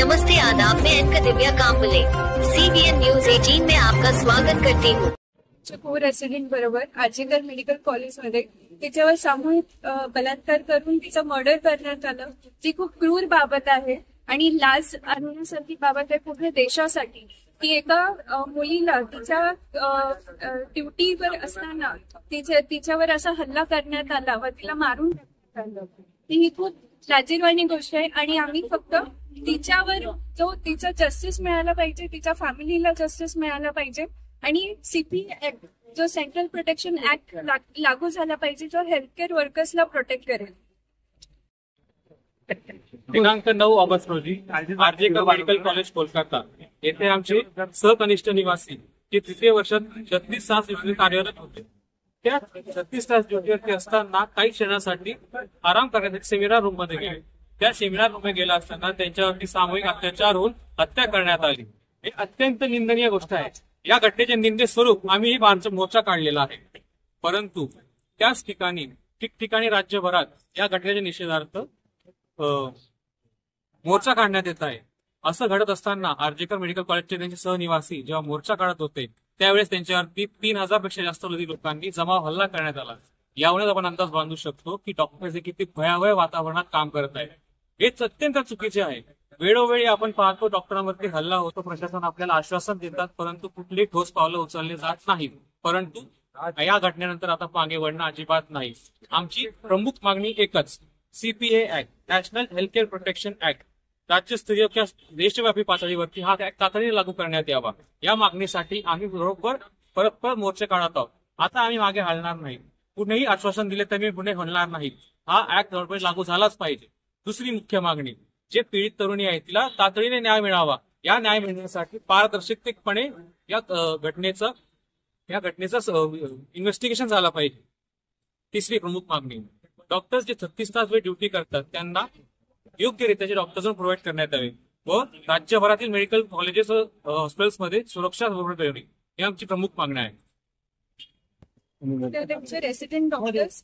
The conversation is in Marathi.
नमस्ते आदाब, मैं एंकर दिव्या कांबले CBN न्यूज 18 में आपका स्वागत करती हूँ। को रेसिडेंट बरोबर आर्जिकर मेडिकल कॉलेजमध्ये तिच्यावर सामूहिक बलात्कार करून तिचं मर्डर करण्यात आलं, जी खूप क्रूर बाबत आहे आणि लाज आणण्यासारखी बाबत आहे पूर्ण देशासाठी. ती एका मुलीला तिच्या ड्युटीवर असताना तिच्यावर असा हल्ला करण्यात आला व तिला मारून टाकण्यात आलं. ही खूप लाजिरवाणी गोष्ट आहे आणि आम्ही फक्त तिच्यावर तिचा जस्टिस मिळाला पाहिजे, तिच्या फॅमिलीला जस्टिस मिळाला पाहिजे आणि CP ऍक्ट जो सेंट्रल प्रोटेक्शन ऍक्ट लागू झाला पाहिजे, जो हेल्थकेअर वर्कर्सला प्रोटेक्ट करेल. दिनांक 9 ऑगस्ट रोजी आर्जिकर मेडिकल कॉलेज कोलकाता येथे आमचे सहकनिष्ठ निवासी जे तृतीय वर्षात 36 तास ड्युटी कार्यरत होते. त्या 36 तास ड्युटीवरती असताना काही क्षणासाठी आराम करण्यासाठी सेमिनार रूम मध्ये गेले. त्या सेमिनार रूम मध्ये गेला असताना त्यांच्यावरती सामूहिक अत्याचार होऊन हत्या करण्यात आली. हे अत्यंत निंदनीय गोष्ट आहे. या घटनेचे निंदे स्वरूप आम्ही ही मोर्चा काढलेला आहे. परंतु त्याच ठिकाणी ठिकठिकाणी राज्यभरात या घटनेच्या निषेधार्थ मोर्चा काढण्यात येत आहे. असं घडत असताना आर्जिकर मेडिकल कॉलेजचे त्यांचे सहनिवासी जेव्हा मोर्चा काढत होते त्यावेळेस त्यांच्यावरती 3000 पेक्षा जास्त लोकांनी जमाव हल्ला करण्यात आला. यावरून आपण अंदाज बांधू शकतो की डॉक्टर्स किती भयावह वातावरणात काम करत आहेत. हे अत्यंत चुकीचे आहे. वेळोवेळी आपण पाहतो डॉक्टरांवरती हल्ला होतो, प्रशासन आपल्याला आश्वासन देतात परंतु कुठली ठोस पावलं उचलली जात नाहीत. परंतु या घटनेनंतर आता मागे वळणं अजिबात नाही. आमची प्रमुख मागणी एकच, CPA act, national healthcare protection act राज्यस्तरीय किंवा देशव्यापी पातळीवरती हा ऍक्ट तातडीने लागू करण्यात यावा. या मागणीसाठी आम्ही बरोबर परत मोर्चे काढत आहोत. आता आम्ही मागे हलणार नाही. कुणीही आश्वासन दिले तर मी पुढे हलणार नाही. हा ऍक्ट लागू झालाच पाहिजे. दुसरी मुख्य मागणी, जे पीडित तरुणी आहे तिला तातडीने न्याय मिळावा. या न्याय मिळण्यासाठी पारदर्शकपणे या घटनेचं इन्व्हेस्टिगेशन झालं पाहिजे. तिसरी प्रमुख मागणी, डॉक्टर्स जे 36 तास ड्युटी करतात त्यांना योग्यरित्याचे डॉक्टर्स प्रोव्हाइड करण्यात यावे व राज्यभरातील मेडिकल कॉलेजेस हॉस्पिटल्समध्ये सुरक्षा यावी. ही आमची प्रमुख मागणी आहे. Resident doctors